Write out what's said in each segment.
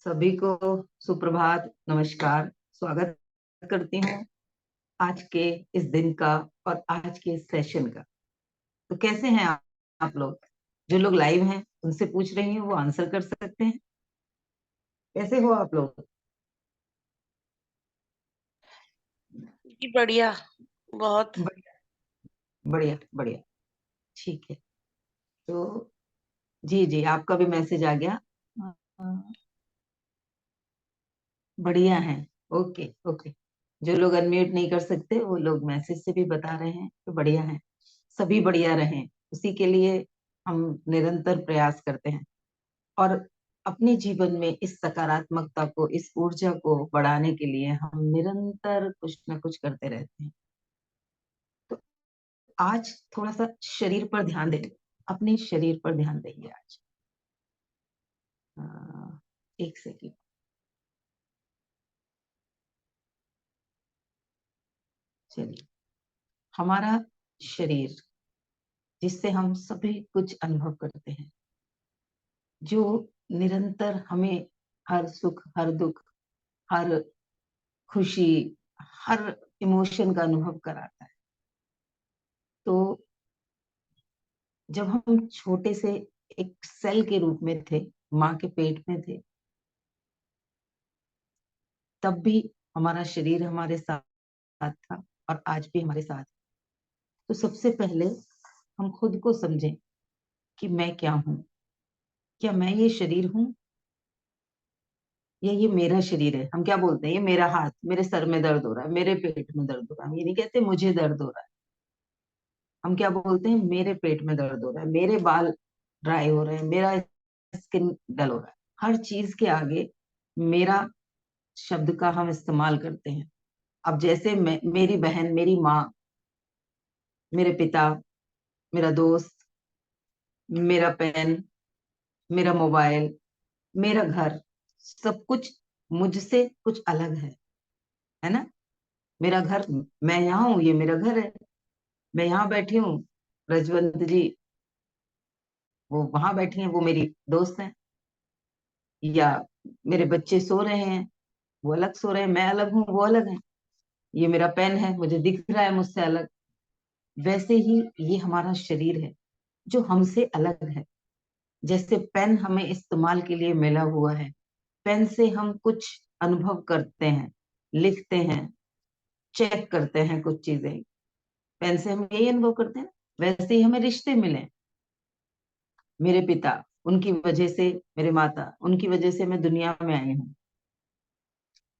सभी को सुप्रभात, नमस्कार। स्वागत करती हूँ आज के इस दिन का और आज के इस सेशन का। तो कैसे हैं आप लोग? जो लोग लाइव हैं उनसे पूछ रही हूँ, वो आंसर कर सकते हैं। कैसे हो आप लोग? जी बढ़िया। बहुत बढ़िया, बढ़िया, बढ़िया। ठीक है। तो जी जी, आपका भी मैसेज आ गया। हाँ, बढ़िया है। Okay okay. जो लोग अनम्यूट नहीं कर सकते वो लोग मैसेज से भी बता रहे हैं, तो बढ़िया है। सभी बढ़िया रहें, उसी के लिए हम निरंतर प्रयास करते हैं। और अपने जीवन में इस सकारात्मकता को, इस ऊर्जा को बढ़ाने के लिए हम निरंतर कुछ ना कुछ करते रहते हैं। तो आज थोड़ा सा शरीर पर ध्यान दें। अपने शरीर पर ध्यान देंगे आज। एक सेकेंड। चलिए। हमारा शरीर, जिससे हम सभी कुछ अनुभव करते हैं, जो निरंतर हमें हर सुख, हर दुख, हर खुशी, हर इमोशन का अनुभव कराता है। तो जब हम छोटे से एक सेल के रूप में थे, माँ के पेट में थे, तब भी हमारा शरीर हमारे साथ था और आज भी हमारे साथ। तो सबसे पहले हम खुद को समझें कि मैं क्या हूँ। क्या मैं ये शरीर हूँ या ये मेरा शरीर है? हम क्या बोलते हैं? ये मेरा हाथ, मेरे सर में दर्द हो रहा है, मेरे पेट में दर्द हो रहा है। हम ये नहीं कहते मुझे दर्द हो रहा है। हम क्या बोलते हैं? मेरे पेट में दर्द हो रहा है, मेरे बाल ड्राई हो रहे हैं, मेरा स्किन डल हो रहा है। हर चीज के आगे मेरा शब्द का हम इस्तेमाल करते हैं। अब जैसे मेरी बहन, मेरी माँ, मेरे पिता, मेरा दोस्त, मेरा पेन, मेरा मोबाइल, मेरा घर, सब कुछ मुझसे कुछ अलग है ना? मेरा घर, मैं यहाँ हूँ, ये मेरा घर है। मैं यहाँ बैठी हूँ, रजवंत जी वो वहां बैठी हैं, वो मेरी दोस्त हैं। या मेरे बच्चे सो रहे हैं, वो अलग सो रहे हैं, मैं अलग हूँ, वो अलग है। ये मेरा पेन है, मुझे दिख रहा है मुझसे अलग। वैसे ही ये हमारा शरीर है, जो हमसे अलग है। जैसे पेन हमें इस्तेमाल के लिए मिला हुआ है, पेन से हम कुछ अनुभव करते हैं, लिखते हैं, चेक करते हैं कुछ चीजें। पेन से हम यही अनुभव करते हैं। वैसे ही हमें रिश्ते मिले। मेरे पिता, उनकी वजह से, मेरे माता, उनकी वजह से मैं दुनिया में आई हूँ।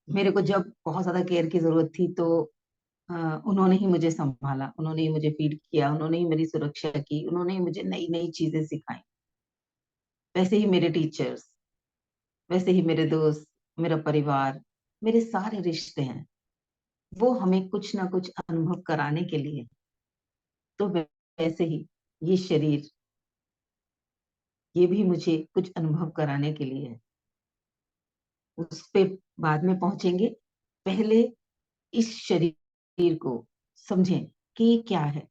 मेरे को जब बहुत ज्यादा केयर की जरूरत थी, तो उन्होंने ही मुझे संभाला, उन्होंने ही मुझे फीड किया, उन्होंने ही मेरी सुरक्षा की, उन्होंने ही मुझे नई नई चीजें सिखाई। वैसे ही मेरे टीचर्स, वैसे ही मेरे दोस्त, मेरा परिवार, मेरे सारे रिश्ते हैं, वो हमें कुछ ना कुछ अनुभव कराने के लिए। तो वैसे ही ये शरीर, ये भी मुझे कुछ अनुभव कराने के लिए है। उस पे बाद में पहुंचेंगे। पहले इस शरीर को समझें कि ये क्या है।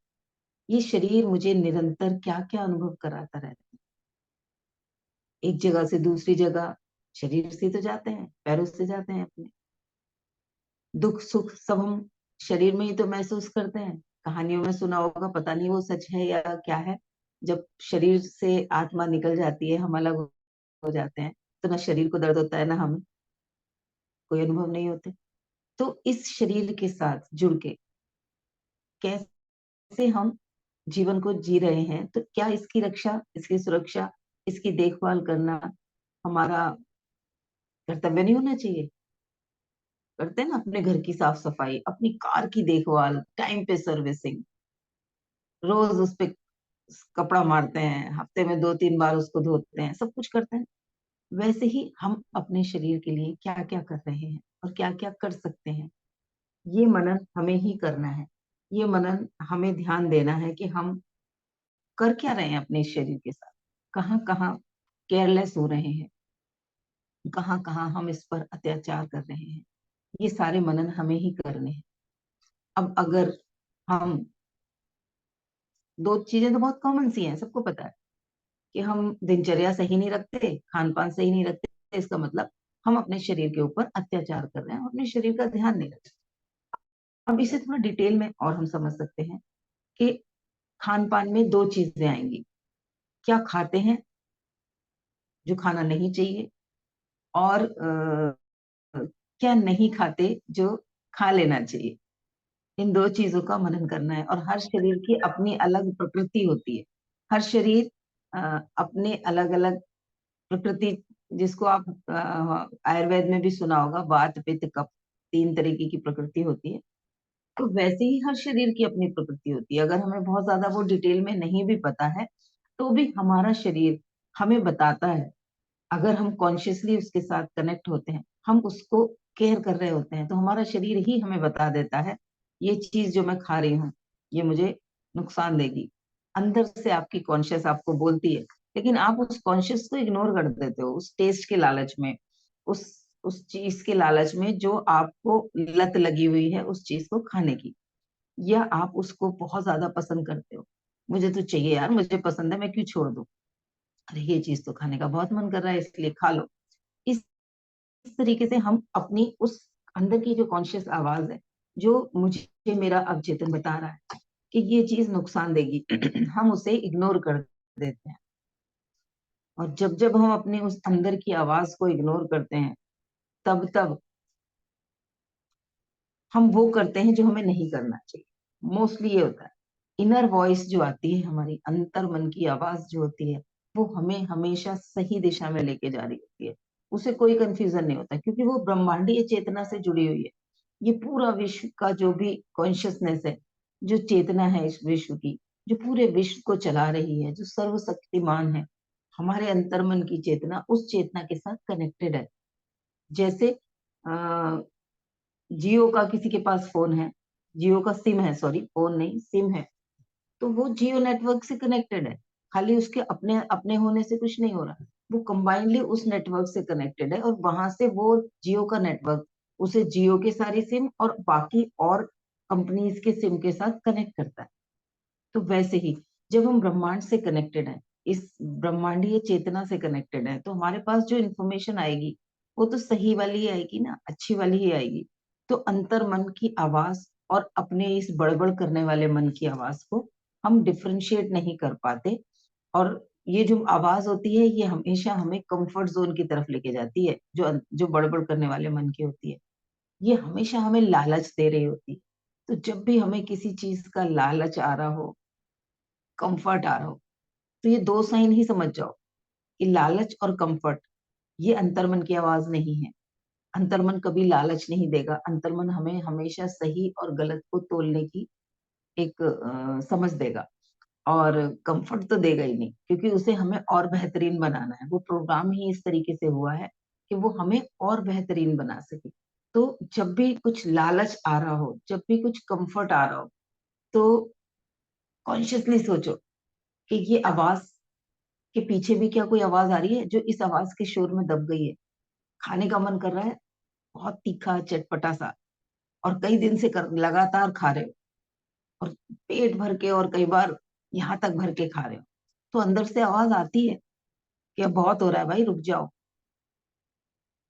ये शरीर मुझे निरंतर क्या क्या अनुभव कराता रहता है। एक जगह से दूसरी जगह शरीर से तो जाते हैं, पैरों से जाते हैं अपने। दुख सुख सब हम शरीर में ही तो महसूस करते हैं। कहानियों में सुना होगा, पता नहीं वो सच है या क्या है। जब शरीर से आत्मा निकल जाती है, हम अलग हो जाते हैं, तो ना शरीर को दर्द होता है, ना हमें कोई अनुभव नहीं होते। तो इस शरीर के साथ जुड़ के कैसे हम जीवन को जी रहे हैं, तो क्या इसकी रक्षा, इसकी सुरक्षा, इसकी देखभाल करना हमारा कर्तव्य नहीं होना चाहिए? करते हैं ना, अपने घर की साफ सफाई, अपनी कार की देखभाल, टाइम पे सर्विसिंग, रोज उस पे कपड़ा मारते हैं, हफ्ते में 2-3 बार उसको धोते हैं, सब कुछ करते हैं। वैसे ही हम अपने शरीर के लिए क्या क्या कर रहे हैं और क्या क्या कर सकते हैं, ये मनन हमें ही करना है। ये मनन हमें ध्यान देना है कि हम कर क्या रहे हैं अपने शरीर के साथ, कहाँ कहाँ केयरलेस हो रहे हैं, कहाँ कहाँ हम इस पर अत्याचार कर रहे हैं। ये सारे मनन हमें ही करने हैं। अब अगर हम, दो चीजें तो बहुत कॉमन सी हैं, सबको पता है कि हम दिनचर्या सही नहीं रखते, खान पान सही नहीं रखते, इसका मतलब हम अपने शरीर के ऊपर अत्याचार कर रहे हैं, अपने शरीर का ध्यान नहीं रख रहे। अब इसे थोड़ा डिटेल में और हम समझ सकते हैं कि खान पान में दो चीजें आएंगी। क्या खाते हैं जो खाना नहीं चाहिए, और क्या नहीं खाते जो खा लेना चाहिए। इन दो चीजों का मनन करना है। और हर शरीर की अपनी अलग प्रकृति होती है। हर शरीर अपने अलग अलग प्रकृति, जिसको आप आयुर्वेद में भी सुना होगा, वात पित्त कफ, 3 तरीके की प्रकृति होती है। तो वैसे ही हर शरीर की अपनी प्रकृति होती है। अगर हमें बहुत ज्यादा वो डिटेल में नहीं भी पता है, तो भी हमारा शरीर हमें बताता है। अगर हम कॉन्शियसली उसके साथ कनेक्ट होते हैं, हम उसको केयर कर रहे होते हैं, तो हमारा शरीर ही हमें बता देता है ये चीज जो मैं खा रही हूँ ये मुझे नुकसान देगी। अंदर से आपकी कॉन्शियस आपको बोलती है, लेकिन आप उस कॉन्शियस को इग्नोर कर देते हो उस टेस्ट के लालच में, उस उस चीज के लालच में जो आपको लत लगी हुई है उस चीज को खाने की, या आप उसको बहुत ज्यादा पसंद करते हो। मुझे तो चाहिए यार, मुझे पसंद है, मैं क्यों छोड़ दूं। अरे ये चीज तो खाने का बहुत मन कर रहा है इसलिए खा लो। इस तरीके से हम अपनी उस अंदर की जो कॉन्शियस आवाज है, जो मुझे मेरा अवचेतन बता रहा है कि ये चीज नुकसान देगी, हम उसे इग्नोर कर देते हैं। और जब जब हम अपने उस अंदर की आवाज को इग्नोर करते हैं, तब तब हम वो करते हैं जो हमें नहीं करना चाहिए। मोस्टली ये होता है। इनर वॉइस जो आती है, हमारी अंतर मन की आवाज जो होती है, वो हमें हमेशा सही दिशा में लेके जा रही होती है। उसे कोई कंफ्यूजन नहीं होता, क्योंकि वो ब्रह्मांडीय चेतना से जुड़ी हुई है। ये पूरा विश्व का जो भी कॉन्शियसनेस है, जो चेतना है इस विश्व की, जो पूरे विश्व को चला रही है, जो सर्वशक्तिमान है, हमारे अंतर्मन की चेतना उस चेतना के साथ कनेक्टेड है। जैसे जियो का किसी के पास फोन है, जियो का सिम है, सॉरी फोन नहीं सिम है, तो वो जियो नेटवर्क से कनेक्टेड है। खाली उसके अपने अपने होने से कुछ नहीं हो रहा, वो कंबाइनली उस नेटवर्क से कनेक्टेड है, और वहां से वो जियो का नेटवर्क उसे जियो के सारी सिम और बाकी और कंपनीज के सिम के साथ कनेक्ट करता है। तो वैसे ही जब हम ब्रह्मांड से कनेक्टेड हैं, इस ब्रह्मांडीय चेतना से कनेक्टेड है, तो हमारे पास जो इन्फॉर्मेशन आएगी वो तो सही वाली ही आएगी ना, अच्छी वाली ही आएगी। तो अंतर मन की आवाज और अपने इस बड़बड़ करने वाले मन की आवाज को हम डिफरेंशिएट नहीं कर पाते। और ये जो आवाज होती है ये हमेशा हमें कंफर्ट जोन की तरफ लेके जाती है। जो जो बड़बड़ करने वाले मन की होती है, ये हमेशा हमें लालच दे रही होती है। तो जब भी हमें किसी चीज का लालच आ रहा हो, कंफर्ट आ रहा हो, तो ये दो साइन ही समझ जाओ कि लालच और कंफर्ट ये अंतर्मन की आवाज नहीं है। अंतर्मन कभी लालच नहीं देगा। अंतर्मन हमें हमेशा सही और गलत को तोलने की एक समझ देगा। और कंफर्ट तो देगा ही नहीं, क्योंकि उसे हमें और बेहतरीन बनाना है। वो प्रोग्राम ही इस तरीके से हुआ है कि वो हमें और बेहतरीन बना सके। तो जब भी कुछ लालच आ रहा हो, जब भी कुछ कंफर्ट आ रहा हो, तो कॉन्शियसली सोचो कि ये आवाज के पीछे भी क्या कोई आवाज आ रही है जो इस आवाज के शोर में दब गई है। खाने का मन कर रहा है, बहुत तीखा चटपटा सा, और कई दिन से लगातार खा रहे हो, और पेट भर के, और कई बार यहाँ तक भर के खा रहे हो, तो अंदर से आवाज आती है कि अब बहुत हो रहा है भाई, रुक जाओ।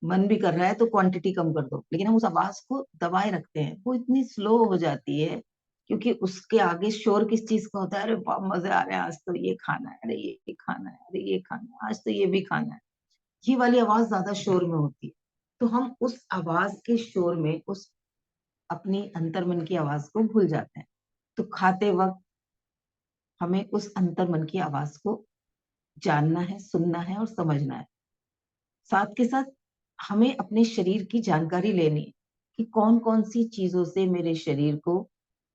मन भी कर रहा है तो क्वांटिटी कम कर दो, लेकिन हम उस आवाज को दबाए रखते हैं। वो इतनी स्लो हो जाती है, क्योंकि उसके आगे शोर किस चीज का होता है, अरे बहुत मजे आ रहे हैं, आज तो ये खाना है, अरे ये खाना है, अरे ये खाना है, आज तो ये भी खाना है। ये वाली आवाज ज्यादा शोर में होती है। तो हम उस आवाज के शोर में उस अपनी अंतर्मन की आवाज को भूल जाते हैं। तो खाते वक्त हमें उस अंतर्मन की आवाज को जानना है, सुनना है और समझना है। साथ के साथ हमें अपने शरीर की जानकारी लेनी है कि कौन कौन सी चीजों से मेरे शरीर को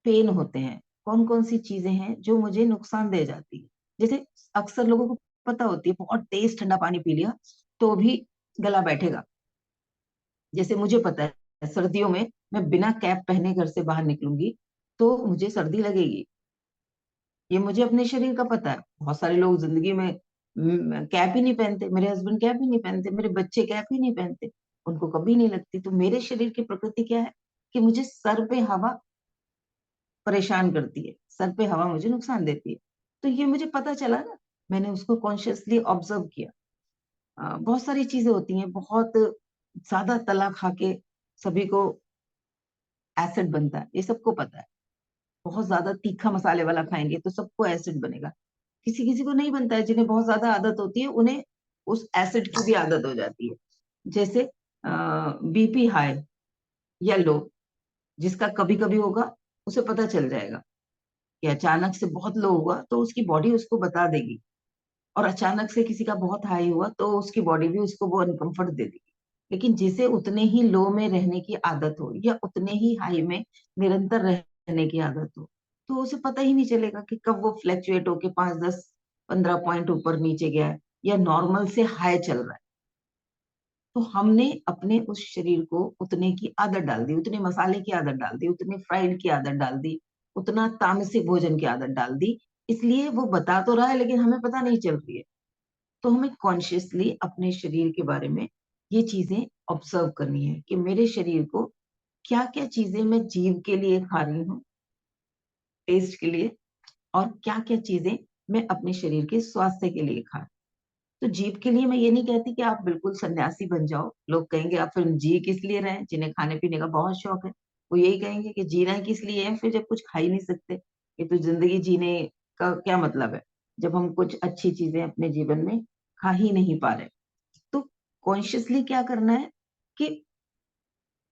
पेन होते हैं, कौन कौन सी चीजें हैं जो मुझे नुकसान दे जाती है। जैसे अक्सर लोगों को पता होती है, बहुत तेज ठंडा पानी पी लिया तो भी गला बैठेगा। जैसे मुझे पता है सर्दियों में मैं बिना कैप पहने घर से बाहर निकलूंगी तो मुझे सर्दी लगेगी। ये मुझे अपने शरीर का पता है। बहुत सारे लोग जिंदगी में कैप ही नहीं पहनते। मेरे हस्बैंड कैप ही नहीं पहनते, मेरे बच्चे कैप ही नहीं पहनते, उनको कभी नहीं लगती। तो मेरे शरीर की प्रकृति क्या है कि मुझे सर पे हवा परेशान करती है, सर पे हवा मुझे नुकसान देती है। तो ये मुझे पता चला ना, मैंने उसको कॉन्शियसली ऑब्जर्व किया। बहुत सारी चीजें होती हैं, बहुत ज्यादा तला खा के सभी को एसिड बनता है, ये सबको पता है। बहुत ज्यादा तीखा मसाले वाला खाएंगे तो सबको एसिड बनेगा। किसी किसी को नहीं बनता है, जिन्हें बहुत ज्यादा आदत होती है उन्हें उस एसिड की भी आदत हो जाती है। जैसे बीपी हाई या लो, जिसका कभी कभी होगा उसे पता चल जाएगा कि अचानक से बहुत लो हुआ तो उसकी बॉडी उसको बता देगी, और अचानक से किसी का बहुत हाई हुआ तो उसकी बॉडी भी उसको वो अनकंफर्ट दे देगी। लेकिन जिसे उतने ही लो में रहने की आदत हो या उतने ही हाई में निरंतर रहने की आदत हो, तो उसे पता ही नहीं चलेगा कि कब वो फ्लैक्चुएट होके 5, 10, 15 पॉइंट ऊपर नीचे गया है या नॉर्मल से हाई चल रहा है। तो हमने अपने उस शरीर को उतने की आदत डाल दी, उतने मसाले की आदत डाल दी, उतने फ्राइड की आदत डाल दी, उतना तामसिक भोजन की आदत डाल दी। इसलिए वो बता तो रहा है लेकिन हमें पता नहीं चल रही है। तो हमें कॉन्शियसली अपने शरीर के बारे में ये चीजें ऑब्जर्व करनी है कि मेरे शरीर को क्या क्या चीजें मैं जीव के लिए खा रही हूँ, टेस्ट के लिए, और क्या क्या चीजें मैं अपने शरीर के स्वास्थ्य के लिए खा रही हूँ। तो जीव के लिए मैं ये नहीं कहती कि आप बिल्कुल सन्यासी बन जाओ। लोग कहेंगे आप फिर जी किस लिए रहे हैं, जिन्हें खाने पीने का बहुत शौक है वो यही कहेंगे कि जी रहे हैं किस लिए है, फिर जब कुछ खा ही नहीं सकते, ये तो जिंदगी जीने का क्या मतलब है जब हम कुछ अच्छी चीजें अपने जीवन में खा ही नहीं पा रहे। तो कॉन्शियसली क्या करना है कि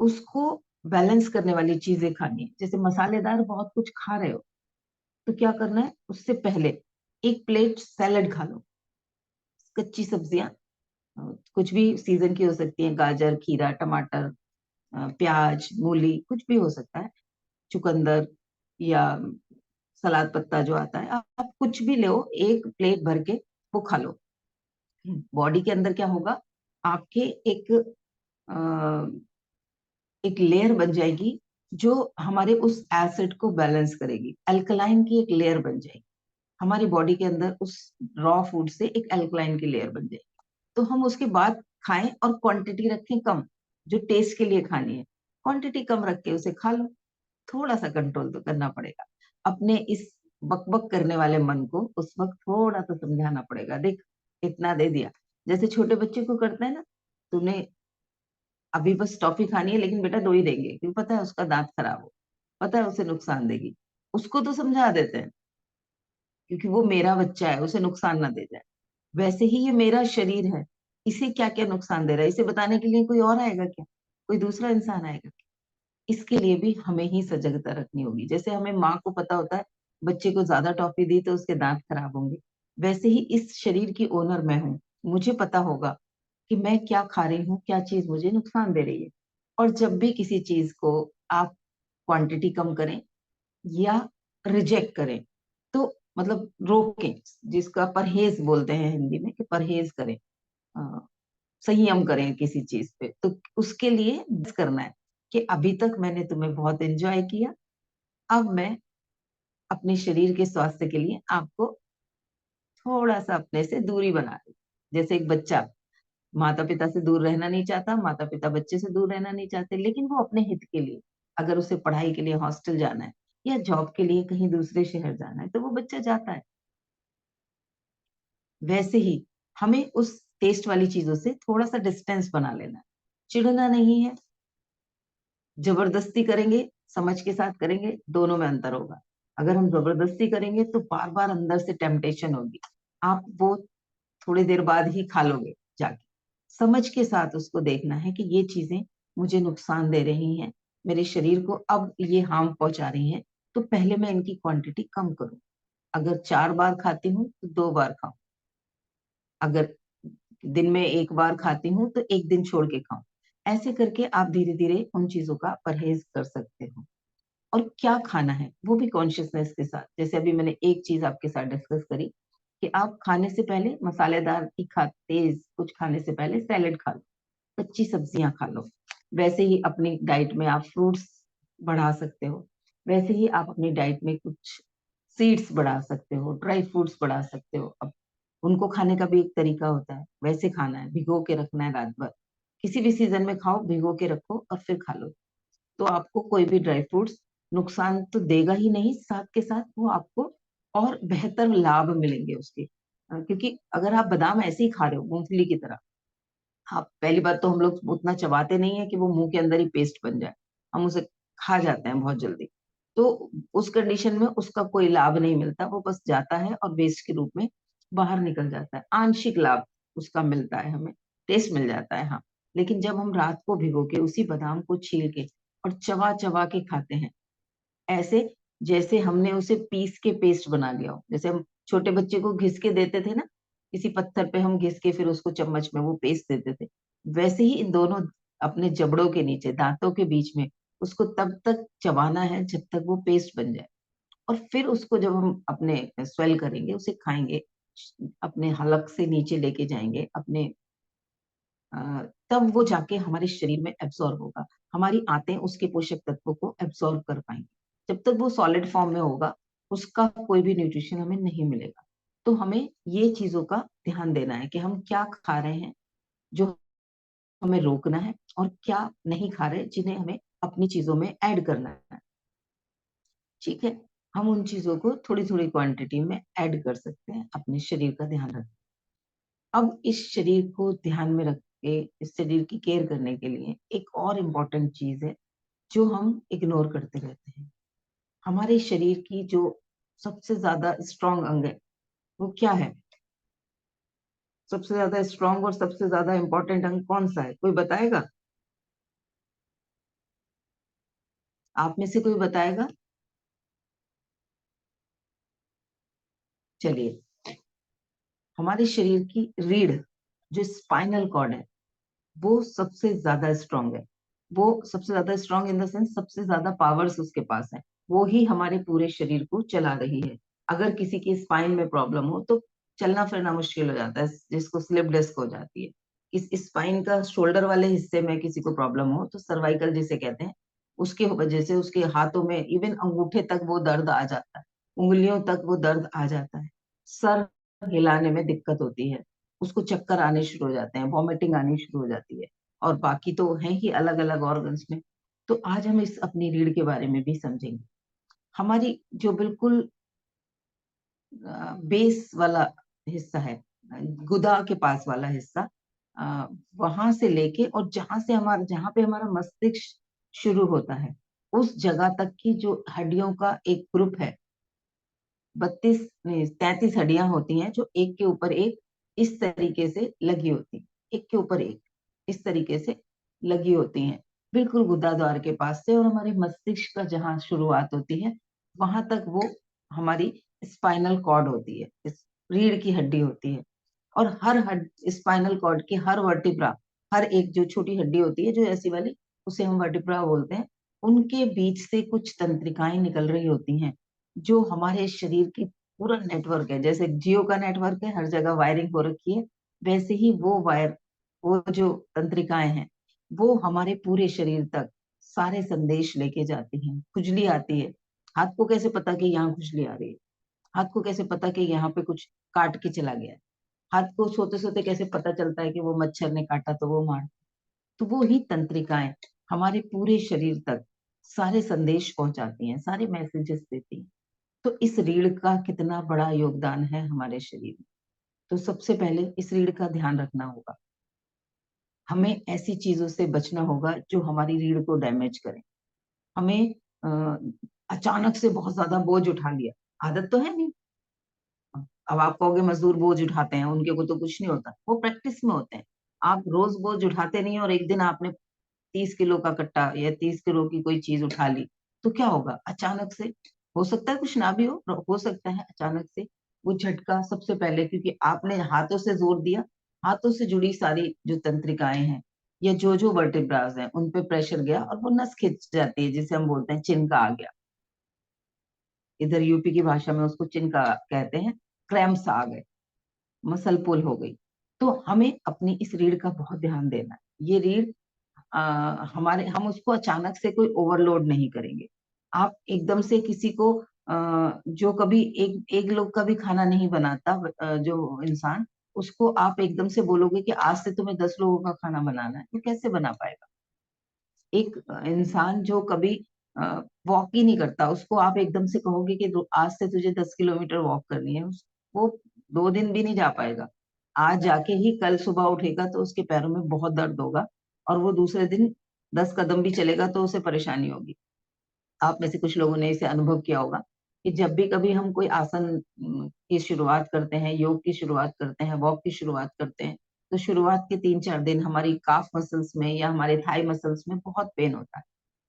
उसको बैलेंस करने वाली चीजें खानी है। जैसे मसालेदार बहुत कुछ खा रहे हो तो क्या करना है, उससे पहले एक प्लेट सैलेड खा लो। कच्ची सब्जियां, कुछ भी सीजन की हो सकती है, गाजर, खीरा, टमाटर, प्याज, मूली, कुछ भी हो सकता है, चुकंदर या सलाद पत्ता जो आता है, आप कुछ भी लो, एक प्लेट भर के वो खा लो। बॉडी के अंदर क्या होगा, आपके एक अ, एक लेयर बन जाएगी जो हमारे उस एसिड को बैलेंस करेगी। अल्कलाइन की एक लेयर बन जाएगी हमारी बॉडी के अंदर, उस रॉ फूड से एक अल्कलाइन की लेयर बन जाएगी। तो हम उसके बाद खाएं और क्वांटिटी रखें कम, जो टेस्ट के लिए खानी है क्वांटिटी कम रख के उसे खा लो। थोड़ा सा कंट्रोल तो करना पड़ेगा। अपने इस बकबक करने वाले मन को उस वक्त थोड़ा सा समझाना पड़ेगा, देख इतना दे दिया। जैसे छोटे बच्चे को करते हैं ना, तूने अभी बस टॉफी खानी है लेकिन बेटा दो ही देंगे क्योंकि पता है उसका दांत खराब हो, पता है उसे नुकसान देगी। उसको तो समझा देते हैं क्योंकि वो मेरा बच्चा है, उसे नुकसान ना दे जाए। वैसे ही ये मेरा शरीर है, इसे क्या क्या नुकसान दे रहा है इसे बताने के लिए कोई और आएगा क्या, कोई दूसरा इंसान आएगा क्या? इसके लिए भी हमें ही सजगता रखनी होगी। जैसे हमें माँ को पता होता है बच्चे को ज्यादा टॉफी दी तो उसके दांत खराब होंगे, वैसे ही इस शरीर की ओनर मैं हूँ। मुझे पता होगा कि मैं क्या खा रही हूँ, क्या चीज मुझे नुकसान दे रही है। और जब भी किसी चीज को आप क्वांटिटी कम करें या रिजेक्ट करें, तो मतलब रोकें, जिसका परहेज बोलते हैं हिंदी में कि परहेज करें, अ, संयम करें किसी चीज पे, तो उसके लिए बस करना है कि अभी तक मैंने तुम्हें बहुत एंजॉय किया, अब मैं अपने शरीर के स्वास्थ्य के लिए आपको थोड़ा सा अपने से दूरी बना रही। जैसे एक बच्चा माता पिता से दूर रहना नहीं चाहता, माता पिता बच्चे से दूर रहना नहीं चाहते, लेकिन वो अपने हित के लिए, अगर उसे पढ़ाई के लिए हॉस्टल जाना है या जॉब के लिए कहीं दूसरे शहर जाना है तो वो बच्चा जाता है। वैसे ही हमें उस टेस्ट वाली चीजों से थोड़ा सा डिस्टेंस बना लेना है। चिढ़ना नहीं है, जबरदस्ती करेंगे, समझ के साथ करेंगे, दोनों में अंतर होगा। अगर हम जबरदस्ती करेंगे तो बार बार अंदर से टेम्पटेशन होगी, आप वो थोड़ी देर बाद ही खा लोगे जाके। समझ के साथ उसको देखना है कि ये चीजें मुझे नुकसान दे रही हैं, मेरे शरीर को अब ये हार्म पहुंचा रही हैं, तो पहले मैं इनकी क्वांटिटी कम करूं। अगर 4 बार खाती हूँ तो 2 बार खाऊं, अगर दिन में 1 बार खाती हूँ तो एक दिन छोड़ के खाऊं। ऐसे करके आप धीरे धीरे उन चीजों का परहेज कर सकते हो। और क्या खाना है वो भी कॉन्शियसनेस के साथ। जैसे अभी मैंने एक चीज आपके साथ डिस्कस करी कि आप खाने से पहले मसालेदार तीखा तेज कुछ खाने से पहले सैलेड खा लो, कच्ची सब्जियां खा लो। वैसे ही अपनी डाइट में आप फ्रूट्स बढ़ा सकते हो, वैसे ही आप अपनी डाइट में कुछ सीड्स बढ़ा सकते हो, ड्राई फ्रूट्स बढ़ा सकते हो। अब उनको खाने का भी एक तरीका होता है, वैसे खाना है, भिगो के रखना है रात भर, किसी भी सीजन में खाओ, भिगो के रखो और फिर खा लो। तो आपको कोई भी ड्राई फ्रूट्स नुकसान तो देगा ही नहीं, साथ के साथ वो आपको और बेहतर लाभ मिलेंगे उसके। क्योंकि अगर आप बादाम ऐसे ही खा रहे हो मूंगफली की तरह, आप पहली बात तो हम लोग उतना चबाते नहीं है कि वो मुंह के अंदर ही पेस्ट बन जाए, हम उसे खा जाते हैं बहुत जल्दी। तो उस कंडीशन में उसका कोई लाभ नहीं मिलता, वो बस जाता है और वेस्ट के रूप में बाहर निकल जाता है। आंशिक लाभ उसका मिलता है, हमें टेस्ट मिल जाता है, हाँ। लेकिन जब हम रात को भिगो के उसी बादाम को छील के और चबा चबा के खाते हैं, ऐसे जैसे हमने उसे पीस के पेस्ट बना लिया हो, जैसे हम छोटे बच्चे को घिस के देते थे ना, किसी पत्थर पे हम घिस के फिर उसको चम्मच में वो पेस्ट देते थे, वैसे ही इन दोनों अपने जबड़ों के नीचे दांतों के बीच में उसको तब तक चबाना है जब तक वो पेस्ट बन जाए। और फिर उसको जब हम अपने स्वेल करेंगे, उसे खाएंगे, अपने हलक से नीचे लेके जाएंगे अपने, अ, तब वो जाके हमारे शरीर में एब्सॉर्ब होगा, हमारी आंतें उसके पोषक तत्वों को एब्सॉर्ब कर पाएंगी। जब तक वो सॉलिड फॉर्म में होगा, उसका कोई भी न्यूट्रिशन हमें नहीं मिलेगा। तो हमें ये चीजों का ध्यान देना है कि हम क्या खा रहे हैं, जो हमें रोकना है, और क्या नहीं खा रहे जिन्हें हमें अपनी चीजों में ऐड करना है। ठीक है, हम उन चीजों को थोड़ी थोड़ी क्वांटिटी में ऐड कर सकते हैं अपने शरीर का ध्यान रख। अब इस शरीर को ध्यान में रख के इस शरीर की केयर करने के लिए एक और इम्पोर्टेंट चीज है जो हम इग्नोर करते रहते हैं। हमारे शरीर की जो सबसे ज्यादा स्ट्रांग अंग है वो क्या है? सबसे ज्यादा स्ट्रांग और सबसे ज्यादा इंपॉर्टेंट अंग कौन सा है, कोई बताएगा? आप में से कोई बताएगा? चलिए, हमारे शरीर की रीढ़, जो स्पाइनल कॉर्ड है, वो सबसे ज्यादा स्ट्रांग है। वो सबसे ज्यादा स्ट्रांग इन द सेंस सबसे ज्यादा पावर्स उसके पास है। वो ही हमारे पूरे शरीर को चला रही है। अगर किसी की स्पाइन में प्रॉब्लम हो तो चलना फिरना मुश्किल हो जाता है, जिसको स्लिप डिस्क हो जाती है। इस स्पाइन का शोल्डर वाले हिस्से में किसी को प्रॉब्लम हो तो सर्वाइकल जिसे कहते हैं, उसके वजह से उसके हाथों में इवन अंगूठे तक वो दर्द आ जाता है, उंगलियों तक वो दर्द आ जाता है, सर हिलाने में दिक्कत होती है, उसको चक्कर आने शुरू हो जाते हैं, वॉमिटिंग आनी शुरू हो जाती है। और बाकी तो है ही अलग अलग ऑर्गन्स में। तो आज हम इस अपनी रीढ़ के बारे में भी समझेंगे। हमारी जो बिल्कुल बेस वाला हिस्सा है, गुदा के पास वाला हिस्सा, वहां से लेके और जहां पे हमारा मस्तिष्क शुरू होता है, उस जगह तक की जो हड्डियों का एक ग्रुप है, 32 नहीं 33 हड्डियां होती हैं जो एक के ऊपर एक इस तरीके से लगी होती हैं, एक के ऊपर एक इस तरीके से लगी होती हैं, बिल्कुल गुदा द्वार के पास से। और हमारे मस्तिष्क का जहाँ शुरुआत होती है, वहां तक वो हमारी स्पाइनल कॉर्ड होती है, इस रीढ़ की हड्डी होती है। और हर हड स्पाइनल कॉर्ड की हर वर्टिब्रा, हर एक जो छोटी हड्डी होती है जो ऐसी वाली, उसे हम वर्टिब्रा बोलते हैं, उनके बीच से कुछ तंत्रिकाएं निकल रही होती हैं जो हमारे शरीर की पूरा नेटवर्क है। जैसे जियो का नेटवर्क है, हर जगह वायरिंग हो रखी है, वैसे ही वो जो तंत्रिकाएं हैं, वो हमारे पूरे शरीर तक सारे संदेश लेके जाती हैं। खुजली आती है, हाथ को कैसे पता कि यहाँ खुजली आ रही है? हाथ को कैसे पता कि यहाँ पे कुछ काट के चला गया है? हाथ को सोते सोते कैसे पता चलता है कि वो मच्छर ने काटा तो वो मार? तो वो ही तंत्रिकाएं हमारे पूरे शरीर तक सारे संदेश पहुंचाती हैं, सारे मैसेजेस देती हैं। तो इस रीढ़ का कितना बड़ा योगदान है हमारे शरीर में। तो सबसे पहले इस रीढ़ का ध्यान रखना होगा। हमें ऐसी चीजों से बचना होगा जो हमारी रीढ़ को डैमेज करें। हमें अचानक से बहुत ज्यादा बोझ उठा लिया, आदत तो है नहीं। अब आप कहोगे मजदूर बोझ उठाते हैं, उनके को तो कुछ नहीं होता, वो प्रैक्टिस में होते हैं। आप रोज बोझ उठाते नहीं और एक दिन आपने 30 किलो का कट्टा या 30 किलो की कोई चीज उठा ली, तो क्या होगा? अचानक से, हो सकता है कुछ ना भी हो सकता है अचानक से वो झटका सबसे पहले, क्योंकि आपने हाथों से जोर दिया, हाथों से जुड़ी सारी जो तंत्रिकाएं हैं या जो जो वर्टिब्रास हैं उन पे प्रेशर गया और वो नस खिंच जाती है, जिसे हम बोलते हैं चिनका आ गया। इधर यूपी की भाषा में उसको चिनका कहते हैं। क्रैम्प्स आ गए, मसल पुल हो गई। तो हमें अपनी इस रीढ़ का बहुत ध्यान देना है। ये रीढ़ हम उसको अचानक से कोई ओवरलोड नहीं करेंगे। आप एकदम से किसी को, जो कभी एक एक लोग का भी खाना नहीं बनाता, जो इंसान, उसको आप एकदम से बोलोगे कि आज से तुम्हें 10 लोगों का खाना बनाना है, तो कैसे बना पाएगा? एक इंसान जो कभी वॉक ही नहीं करता, उसको आप एकदम से कहोगे कि आज से तुझे 10 किलोमीटर वॉक करनी है, वो 2 दिन भी नहीं जा पाएगा। आज जाके ही कल सुबह उठेगा तो उसके पैरों में बहुत दर्द होगा, और वो दूसरे दिन 10 कदम भी चलेगा तो उसे परेशानी होगी। आप में से कुछ लोगों ने इसे अनुभव किया होगा कि जब भी कभी हम कोई आसन की शुरुआत करते हैं, योग की शुरुआत करते हैं, वॉक की शुरुआत करते हैं, तो शुरुआत के 3-4 दिन हमारी काफ मसल्स में या हमारे थाई मसल्स में बहुत पेन होता है।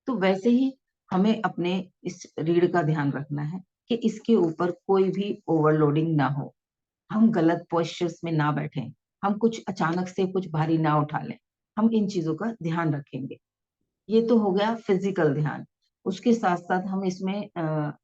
तो वैसे ही हमें अपने इस रीढ़ का ध्यान रखना है कि इसके ऊपर कोई भी ओवरलोडिंग ना हो। हम गलत पोस्चर्स में ना बैठें, हम कुछ अचानक से कुछ भारी ना उठा लें। हम इन चीज़ों का ध्यान रखेंगे। ये तो हो गया फिजिकल ध्यान। उसके साथ-साथ हम इसमें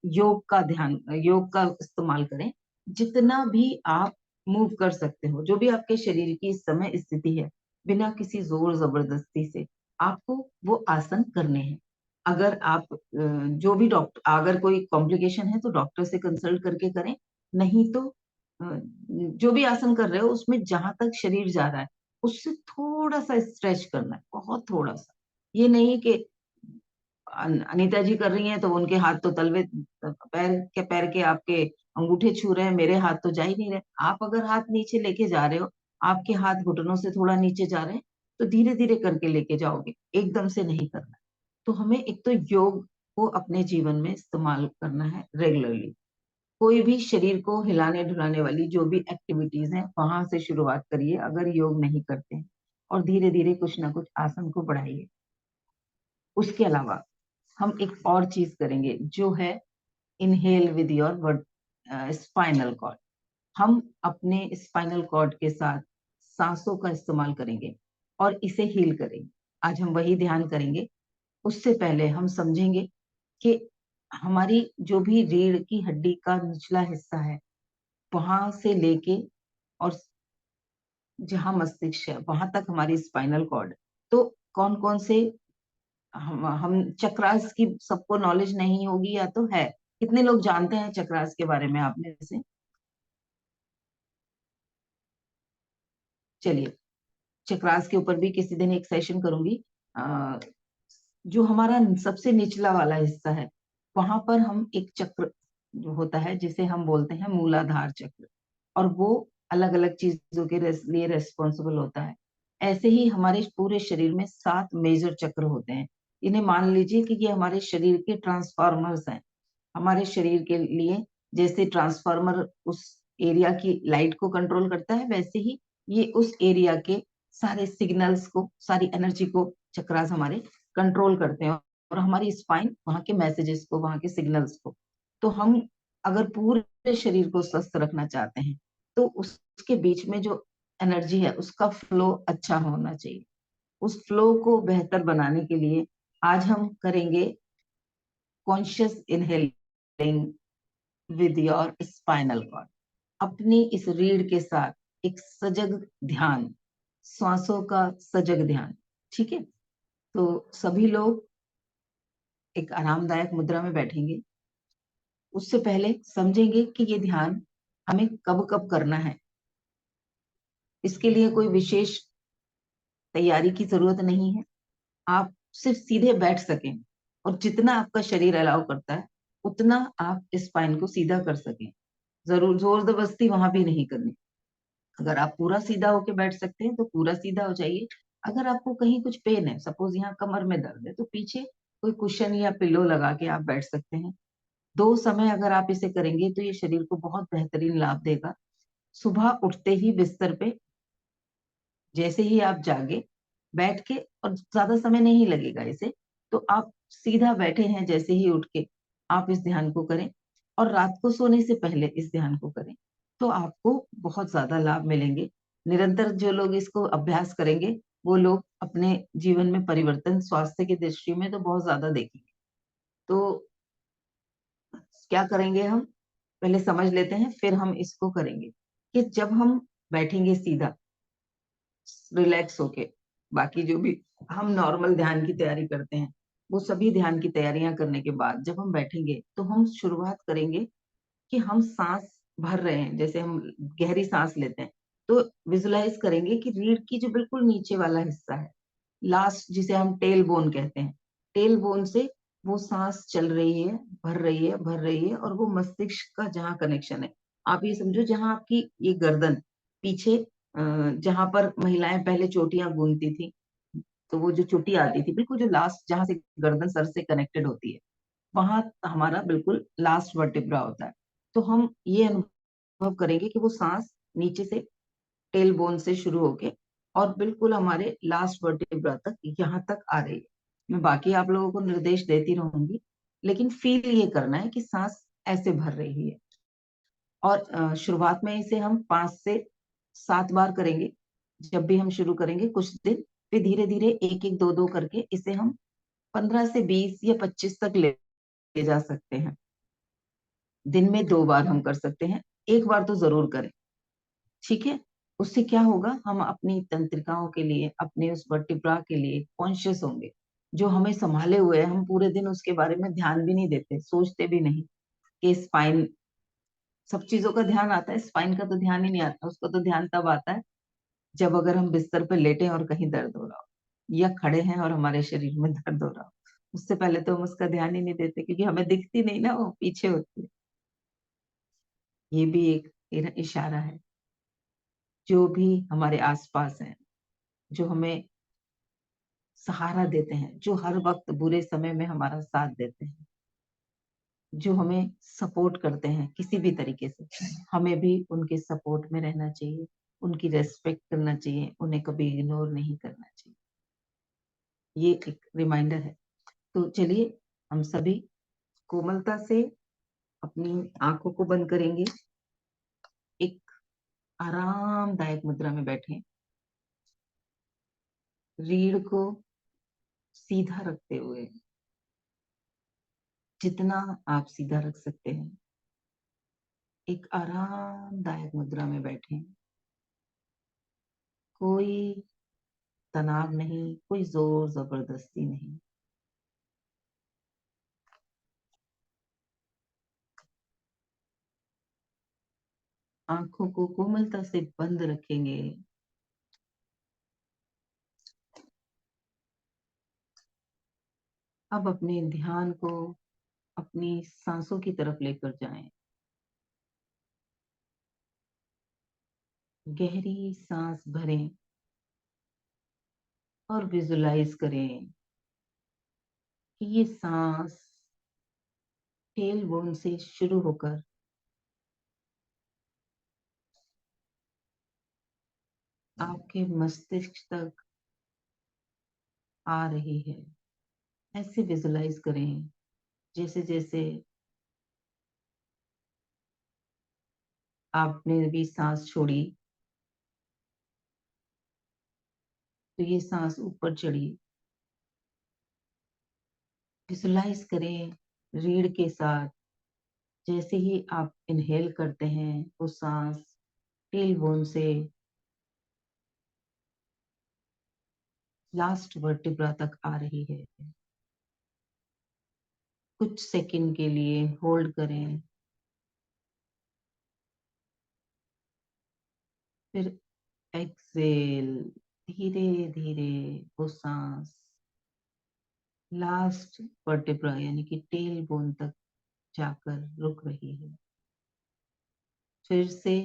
योग का इस्तेमाल करें। जितना भी आप मूव कर सकते हो, जो भी आपके शरीर की इस समय स्थिति है, बिना किसी ज़ोर-ज़बरदस्ती से आपको वो आसन करने हैं। अगर आप जो भी डॉक्टर अगर कोई कॉम्प्लिकेशन है तो डॉक्टर से कंसल्ट करके करें, नहीं तो जो भी आसन कर रहे हो उसमें जहाँ तक शरीर जा रहा है, उससे थोड़ा-सा स्ट्रेच करना है, बहुत थोड़ा-सा। ये नहीं कि अनीता जी कर रही हैं तो उनके हाथ तो तलवे पैर के आपके अंगूठे छू रहे हैं, मेरे हाथ तो जा ही नहीं रहे। आप अगर हाथ नीचे लेके जा रहे हो, आपके हाथ घुटनों से थोड़ा नीचे जा रहे हैं, तो धीरे-धीरे करके लेके जाओगे, एकदम से नहीं करना। तो हमें एक तो योग को अपने जीवन में इस्तेमाल करना है रेगुलरली। कोई भी शरीर को हिलाने-डुलाने वाली जो भी एक्टिविटीज़ हैं, वहाँ से शुरुआत करिए अगर योग नहीं करते हैं, और धीरे-धीरे कुछ ना कुछ आसन को बढ़ाइए। उसके अलावा हम एक और चीज़ करेंगे जो है inhale with your spinal cord. हम अपने स्पाइनल कॉर्ड के साथ साँसों का इस्तेमाल करेंगे और इसे हील करेंगे। आज हम वही ध्यान करेंगे। उससे पहले हम समझेंगे कि हमारी जो भी रीढ़ की हड्डी का निचला हिस्सा है, वहाँ से लेके और जहाँ मस्तिष्क है, वहाँ तक हमारी स्पाइनल कॉर्ड। तो कौन-कौन से हम चक्रास की सबको नॉलेज नहीं होगी या तो है। कितने लोग जानते हैं चक्रास के बारे में आप में से? चलिए, चक्रास के ऊपर भी किसी दिन एक सेशन करूँगी। अ, जो हमारा सबसे निचला वाला हिस्सा है, वहाँ पर हम एक चक्र जो होता है जिसे हम बोलते हैं मूलाधार चक्र, और वो अलग-अलग चीज़ों के लिए रिस्पॉन्सिबल होता है। ऐसे ही हमारे पूरे शरीर में 7 मेजर चक्र होते हैं। इन्हें मान लीजिए कि ये हमारे शरीर के ट्रांसफार्मर्स हैं। हमारे शरीर के लिए जैसे ट्रांसफार्मर उस एरिया की लाइट को कंट्रोल करता है, वैसे ही ये उस एरिया के सारे सिग्नल्स को, सारी एनर्जी को चक्रास हमारे कंट्रोल करते हैं, और हमारी स्पाइन वहाँ के मैसेजेस को, वहाँ के सिग्नल्स को। तो हम अगर पूरे शरीर को स्वस्थ रखना चाहते हैं, तो उसके बीच में जो एनर्जी है, उसका फ्लो अच्छा होना चाहिए। उस फ्लो को बेहतर बनाने के लिए आज हम करेंगे conscious inhaling with your spinal cord. अपनी इस रीढ़ के साथ एक सजग ध्यान, श्वासों का सजग ध्यान, ठीक है? तो सभी लोग एक आरामदायक मुद्रा में बैठेंगे। उससे पहले समझेंगे कि ये ध्यान हमें कब-कब करना है। इसके लिए कोई विशेष तैयारी की ज़रूरत नहीं है। आप सिर्फ सीधे बैठ सकें, और जितना आपका शरीर अलाउ करता है, उतना आप स्पाइन को सीधा कर सकें। ज़रूर ज़ोर-ज़बरदस्ती वहाँ भी नहीं करनी। अगर आप पूरा सीधा होके बैठ सकते हैं, तो पूरा सीधा हो जाइए। अगर आपको कहीं कुछ पेन है, सपोज़ यहाँ कमर में दर्द है, तो पीछे कोई कुशन या पिलो लगा के आप बैठ सकते हैं। 2 समय अगर आप इसे करेंगे, तो ये शरीर को बहुत बेहतरीन लाभ देगा। सुबह उठते ही बिस्तर पे जैसे ही आप जागे, बैठ के, और ज़्यादा समय नहीं लगेगा इसे, तो आप सीधा बैठे हैं जैसे ही उठ के, आप इस ध्यान को करें, और रात को सोने से पहले इस ध्यान को करें, तो आपको बहुत ज़्यादा लाभ मिलेंगे। निरंतर जो लोग इसको अभ्यास करेंगे, वो लोग अपने जीवन में परिवर्तन स्वास्थ्य की दृष्टि में तो बहुत ज़्यादा देखेंगे। तो क्या करेंगे हम? पहले समझ लेते हैं, फिर हम इसको करेंगे, कि जब हम बैठेंगे सीधा रिलैक्स होके, बाकी जो भी हम नॉर्मल ध्यान की तैयारी करते हैं, वो सभी ध्यान की तैयारियां करने के बाद जब हम बैठेंगे, तो हम शुरुआत करेंगे कि हम सांस भर रहे हैं, जैसे हम गहरी सांस लेते हैं, तो विजुलाइज करेंगे कि रीढ़ की जो बिल्कुल नीचे वाला हिस्सा है, लास्ट जिसे हम टेल बोन कहते हैं, टेल बोन से वो सांस चल रही है, भर रही है, और वो मस्तिष्क का जहाँ कनेक्शन है, आप ये समझो जहाँ आपकी ये गर्दन पीछे जहां पर महिलाएं पहले चोटियां गूंथती थी, तो वो जो चोटी आती थी बिल्कुल जो लास्ट, जहां से गर्दन सर से कनेक्टेड होती है, वहां हमारा बिल्कुल लास्ट वर्टिब्रा होता है। तो हम ये अनुभव करेंगे कि वो सांस नीचे से टेल बोन से शुरू होके और बिल्कुल हमारे लास्ट वर्टिब्रा तक, यहाँ तक आ रही है। मैं बाकी आप लोगों को निर्देश देती रहूंगी, लेकिन फील ये करना है कि सांस ऐसे भर रही है। और शुरुआत में इसे हम 5 से 7 बार करेंगे। जब भी हम शुरू करेंगे कुछ दिन, फिर धीरे धीरे एक एक दो दो करके इसे हम 15 से 20 या 25 तक ले जा सकते हैं। दिन में 2 बार हम कर सकते हैं, एक बार तो जरूर करें। ठीक है। उससे क्या होगा, हम अपनी तंत्रिकाओं के लिए, अपने उस वर्टिब्रा के लिए कॉन्शियस होंगे, जो हमें संभाले हुए है। हम पूरे दिन उसके बारे में ध्यान भी नहीं देते, सोचते भी नहीं कि स्पाइन, सब चीजों का ध्यान आता है, स्पाइन का तो ध्यान ही नहीं आता। उसका तो ध्यान तब आता है जब अगर हम बिस्तर पे लेटे और कहीं दर्द हो रहा हो, या खड़े हैं और हमारे शरीर में दर्द हो रहा हो। उससे पहले तो हम उसका ध्यान ही नहीं देते, क्योंकि हमें दिखती नहीं ना, वो पीछे होती है। ये भी एक इशारा है। जो भी हमारे आसपास है, जो हमें सहारा देते हैं, जो हर वक्त बुरे समय में हमारा साथ देते हैं, जो हमें सपोर्ट करते हैं किसी भी तरीके से, हमें भी उनके सपोर्ट में रहना चाहिए, उनकी रेस्पेक्ट करना चाहिए, उन्हें कभी इग्नोर नहीं करना चाहिए। ये एक रिमाइंडर है। तो चलिए, हम सभी कोमलता से अपनी आंखों को बंद करेंगे, एक आरामदायक मुद्रा में बैठे, रीढ़ को सीधा रखते हुए, जितना आप सीधा रख सकते हैं, एक आरामदायक मुद्रा में बैठे। कोई तनाव नहीं, कोई जोर जबरदस्ती नहीं। आंखों को कोमलता से बंद रखेंगे। अब अपने ध्यान को अपनी सांसों की तरफ लेकर जाएं। गहरी सांस भरें और विजुलाइज करें कि ये सांस टेल बोन से शुरू होकर आपके मस्तिष्क तक आ रही है। ऐसे विजुलाइज करें जैसे जैसे आपने भी सांस छोड़ी, तो ये सांस ऊपर चढ़ी। विजुलाइज करें रीढ़ के साथ, जैसे ही आप इनहेल करते हैं वो सांस टेल बोन से लास्ट वर्टिब्रा तक आ रही है। कुछ सेकंड के लिए होल्ड करें, फिर एक्सेल। धीरे धीरे वो सांस लास्ट वर्टिब्रा यानी कि टेल बोन तक जाकर रुक रही है। फिर से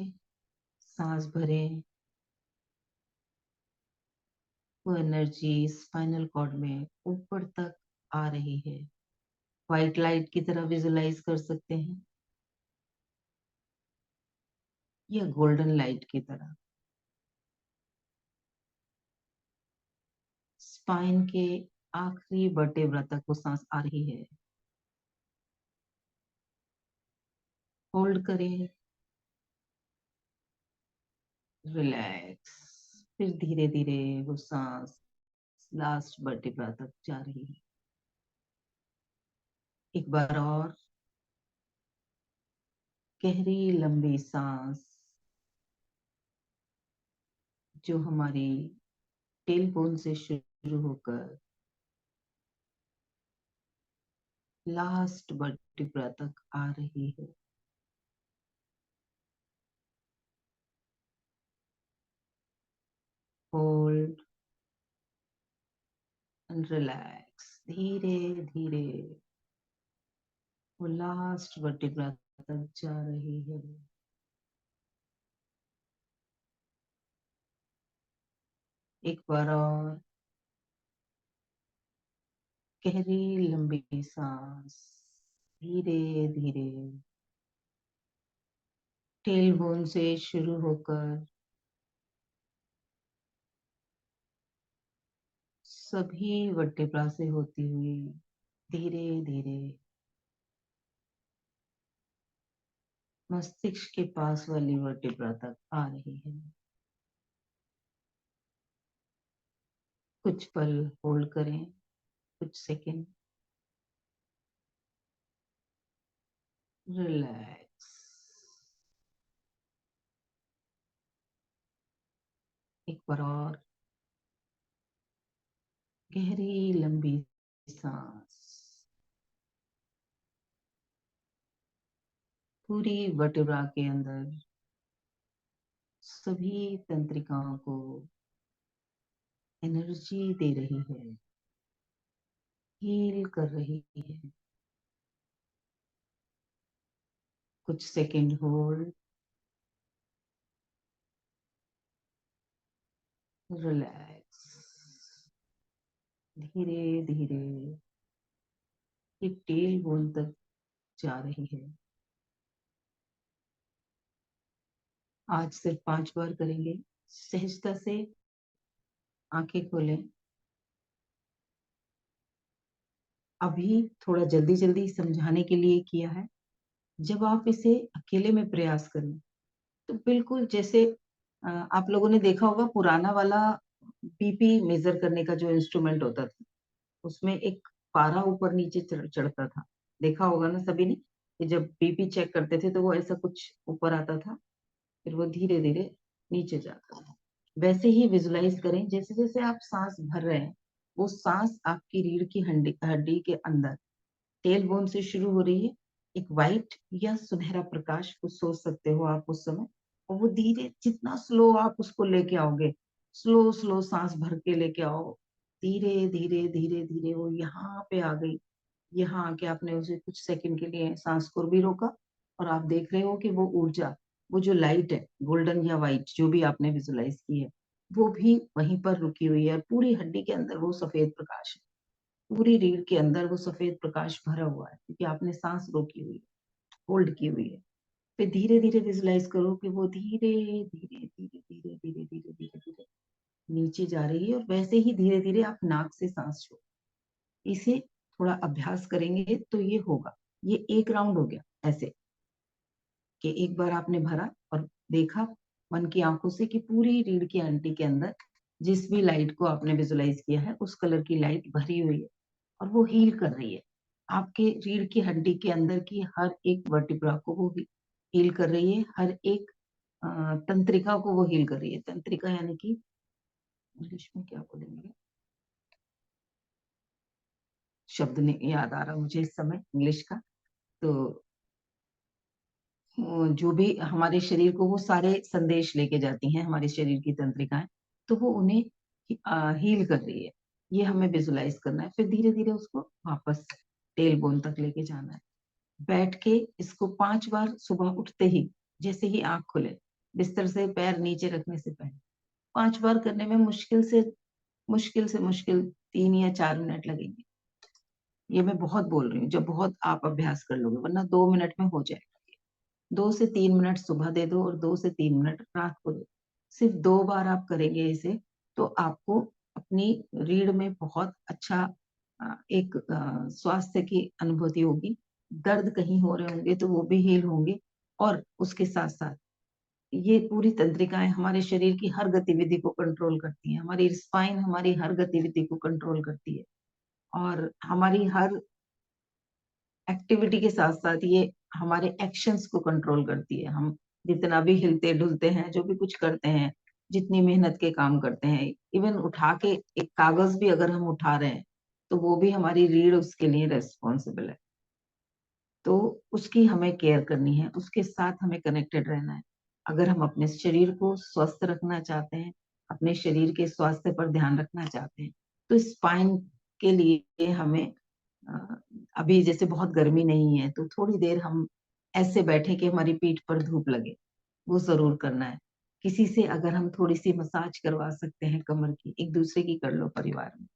सांस भरें। वो एनर्जी स्पाइनल कॉर्ड में ऊपर तक आ रही है। व्हाइट लाइट की तरह विजुलाइज कर सकते हैं, या गोल्डन लाइट की तरह। स्पाइन के आखिरी वर्टेब्रा तक वो सांस आ रही है। होल्ड करें, रिलैक्स। फिर धीरे धीरे वो सांस लास्ट वर्टेब्रा तक जा रही है। एक बार और गहरी लंबी सांस, जो हमारी टेल बोन से शुरू होकर लास्ट वर्टिब्रा तक आ रही है। Hold and relax. धीरे धीरे वो लास्ट वर्टिब्रा तक जा रही है। एक बार और गहरी लंबी सांस, धीरे धीरे टेल बोन से शुरू होकर सभी वर्टेब्रा से होती हुई धीरे धीरे मस्तिष्क के पास वाली वर्टेब्रा तक आ रही है। कुछ पल होल्ड करें, कुछ सेकंड, रिलैक्स। एक बार और गहरी लंबी सांस, पूरी वर्टेब्रा के अंदर सभी तंत्रिकाओं को एनर्जी दे रही है, हील कर रही है। कुछ सेकंड होल्ड, रिलैक्स। धीरे धीरे ये टेल बोन तक जा रही है। आज सिर्फ 5 बार करेंगे। सहजता से आंखें खोलें। अभी थोड़ा जल्दी जल्दी समझाने के लिए किया है। जब आप इसे अकेले में प्रयास करें तो बिल्कुल जैसे आप लोगों ने देखा होगा पुराना वाला बीपी मेजर करने का जो इंस्ट्रूमेंट होता था, उसमें एक पारा ऊपर नीचे चढ़ता था। देखा होगा ना सभी ने कि जब बीपी चेक करते थे तो वो ऐसा कुछ ऊपर आता था, फिर वो धीरे धीरे नीचे जाता था। वैसे ही विजुलाइज करें, जैसे जैसे आप सांस भर रहे हैं वो सांस आपकी रीढ़ की हड्डी हड्डी के अंदर टेल बोन से शुरू हो रही है। एक वाइट या सुनहरा प्रकाश को सोच सकते हो आप उस समय, और वो धीरे जितना स्लो आप उसको लेके आओगे, स्लो स्लो सांस भर के लेके आओ, धीरे धीरे धीरे धीरे वो यहाँ पे आ गई। यहाँ आके आपने उसे कुछ सेकंड के लिए सांस को भी रोका, और आप देख रहे हो कि वो ऊर्जा, वो जो लाइट है गोल्डन या व्हाइट जो भी आपने विजुलाइज की है, वो भी वहीं पर रुकी हुई है। पूरी हड्डी के अंदर वो सफेद प्रकाश है, पूरी रीढ़ के अंदर वो सफेद प्रकाश भरा हुआ है, क्योंकि आपने सांस रोकी हुई है, होल्ड की हुई है। फिर धीरे धीरे विजुलाइज करो कि वो धीरे धीरे धीरे धीरे धीरे धीरे धीरे धीरे नीचे जा रही है, और वैसे ही धीरे धीरे आप नाक से सांस छोड़ो। इसे थोड़ा अभ्यास करेंगे तो ये होगा। ये एक राउंड हो गया ऐसे कि एक बार आपने भरा और देखा मन की आंखों से कि पूरी रीढ़ की हड्डी के अंदर जिस भी लाइट को आपने विजुलाइज किया है उस कलर की लाइट भरी हुई है, और वो हील कर रही है। आपके रीढ़ की हड्डी के अंदर की हर एक वर्टिब्रा को वो हील कर रही है, हर एक तंत्रिका को वो हील कर रही है। तंत्रिका यानी कि इंग्लिश में क्या बोलेंगे, शब्द नहीं याद आ रहा मुझे इस समय इंग्लिश का। तो जो भी हमारे शरीर को वो सारे संदेश लेके जाती हैं, हमारे शरीर की तंत्रिकाएं, तो वो उन्हें हील कर रही है। ये हमें विजुलाइज करना है। फिर धीरे धीरे उसको वापस टेल बोन तक लेके जाना है। बैठ के इसको 5 बार सुबह उठते ही, जैसे ही आंख खुले, बिस्तर से पैर नीचे रखने से पहले 5 बार करने में मुश्किल 3 या 4 मिनट लगेंगे। ये मैं बहुत बोल रही हूँ, जब बहुत आप अभ्यास कर लोगे, वरना 2 मिनट में हो जाएगा। 2 से 3 मिनट सुबह दे दो और 2 से 3 मिनट रात को दो। सिर्फ 2 बार आप करेंगे इसे, तो आपको अपनी रीढ़ में बहुत अच्छा एक स्वास्थ्य की अनुभूति होगी। दर्द कहीं हो रहे होंगे तो वो भी हील होंगे, और उसके साथ साथ ये पूरी तंत्रिकाएं हमारे शरीर की हर गतिविधि को कंट्रोल करती हैं। हमारी स्पाइन हमारी हर गतिविधि को कंट्रोल करती है, और हमारी हर एक्टिविटी के साथ साथ ये हमारे एक्शंस को कंट्रोल करती है। हम जितना भी हिलते डुलते हैं, जो भी कुछ करते हैं, जितनी मेहनत के काम करते हैं, इवन उठा के एक कागज भी अगर हम उठा रहे हैं तो वो भी हमारी रीढ़ उसके लिए रेस्पॉन्सिबल है। तो उसकी हमें केयर करनी है, उसके साथ हमें कनेक्टेड रहना है। अगर हम अपने शरीर को स्वस्थ रखना चाहते हैं, अपने शरीर के स्वास्थ्य पर ध्यान रखना चाहते हैं, तो स्पाइन के लिए हमें अ, अभी जैसे बहुत गर्मी नहीं है तो थोड़ी देर हम ऐसे बैठे कि हमारी पीठ पर धूप लगे, वो जरूर करना है। किसी से अगर हम थोड़ी सी मसाज करवा सकते हैं कमर की, एक दूसरे की कर लो परिवार में,